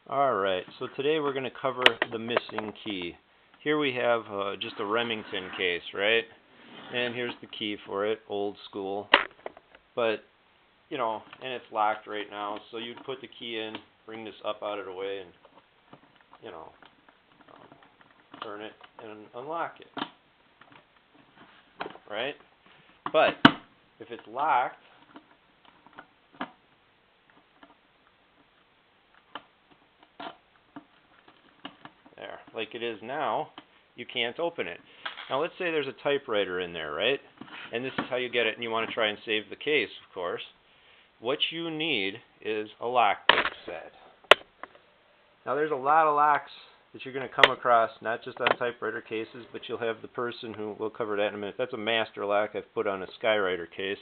Alright, so today we're going to cover the missing key. Here we have just a Remington case, right? And here's the key for it, old school. But, you know, and it's locked right now, so you'd put the key in, bring this up out of the way, and, you know, turn it and unlock it. Right? But, if it's locked, there, like it is now, you can't open it. Now let's say there's a typewriter in there, right? And this is how you get it, and you want to try and save the case, of course. What you need is a lockpick set. Now there's a lot of locks that you're going to come across, not just on typewriter cases, but you'll have the person who, we'll cover that in a minute. That's a master lock I've put on a Skywriter case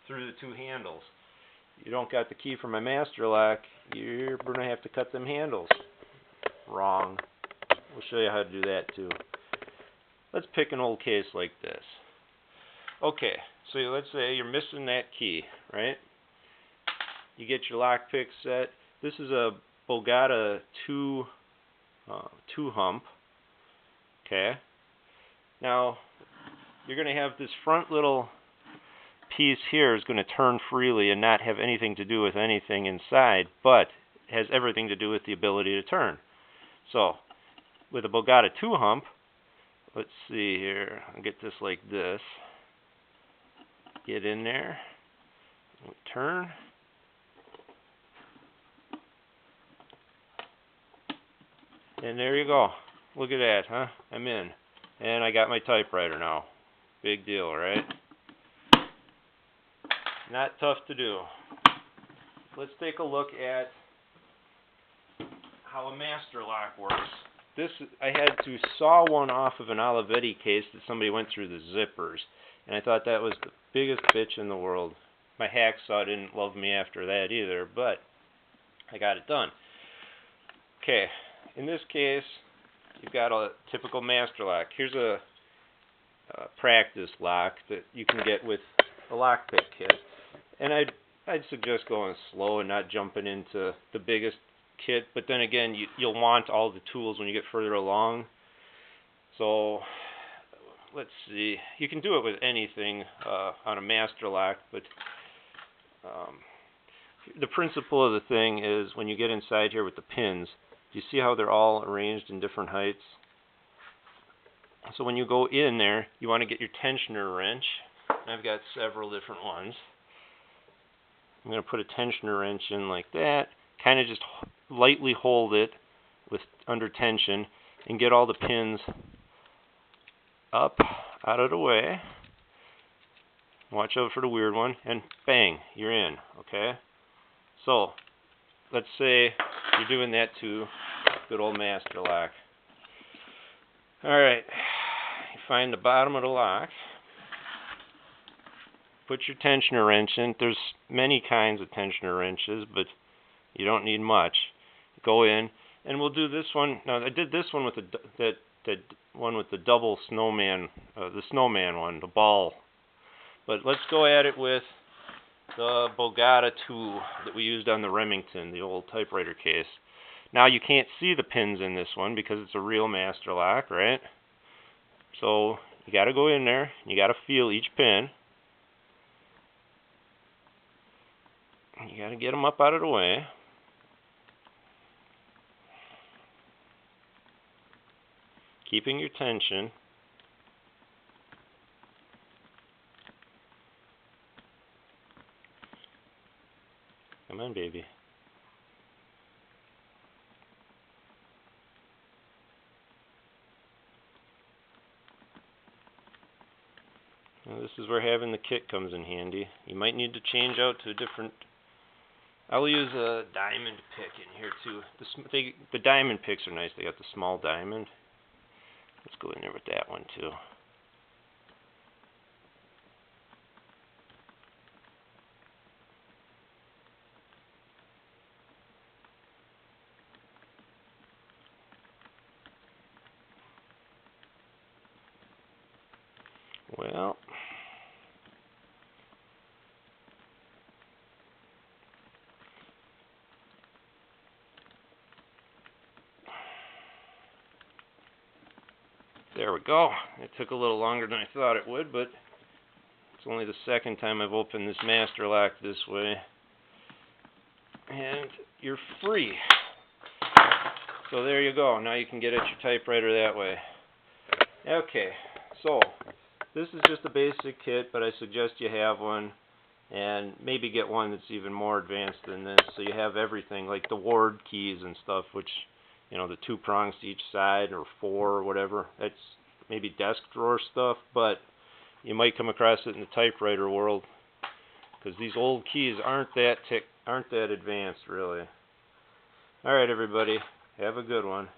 through the two handles. You don't got the key for my master lock, you're going to have to cut them handles. Wrong. We'll show you how to do that too. Let's pick an old case like this. Okay, so let's say you're missing that key, right? You get your lockpick set. This is a Bogata 2 hump. Okay. Now you're going to have this front little piece here is going to turn freely and not have anything to do with anything inside, but it has everything to do with the ability to turn. So with a Bogata 2 hump, let's see here, I'll get this like this. Get in there, turn. And there you go. Look at that, huh? I'm in. And I got my typewriter now. Big deal, right? Not tough to do. Let's take a look at how a master lock works. This, I had to saw one off of an Olivetti case that somebody went through the zippers. And I thought that was the biggest bitch in the world. My hacksaw didn't love me after that either, but I got it done. Okay. In this case, you've got a typical master lock. Here's a practice lock that you can get with a lockpick kit. And I'd suggest going slow and not jumping into the biggest kit. But then again, you'll want all the tools when you get further along. So let's see. You can do it with anything on a master lock, but the principle of the thing is when you get inside here with the pins, you see how they're all arranged in different heights? So when you go in there, you want to get your tensioner wrench. I've got several different ones. I'm going to put a tensioner wrench in like that, kind of just lightly hold it with under tension and get all the pins up out of the way. Watch out for the weird one, and bang, you're in, okay? So let's say you're doing that to good old master lock. Alright, you find the bottom of the lock, put your tensioner wrench in. There's many kinds of tensioner wrenches, but you don't need much. Go in, and we'll do this one. Now I did this one with that one with the double snowman, the snowman one, the ball. But let's go at it with the Bogata 2 that we used on the Remington, the old typewriter case. Now you can't see the pins in this one because it's a real master lock, right? So you got to go in there, and you got to feel each pin. You got to get them up out of the way. Keeping your tension. Come on, baby. Now this is where having the kit comes in handy. You might need to change out to a different... I'll use a diamond pick in here too. The diamond picks are nice. They got the small diamond. Let's go in there with that one too. Well, There we go. It took a little longer than I thought it would, but it's only the second time I've opened this master lock this way. And you're free. So there you go. Now you can get at your typewriter that way. Okay, so this is just a basic kit, but I suggest you have one, and maybe get one that's even more advanced than this, so you have everything, like the ward keys and stuff, which, you know, the 2 prongs to each side, or 4, or whatever. That's maybe desk drawer stuff, but you might come across it in the typewriter world, because these old keys aren't that advanced, really. All right, everybody, have a good one.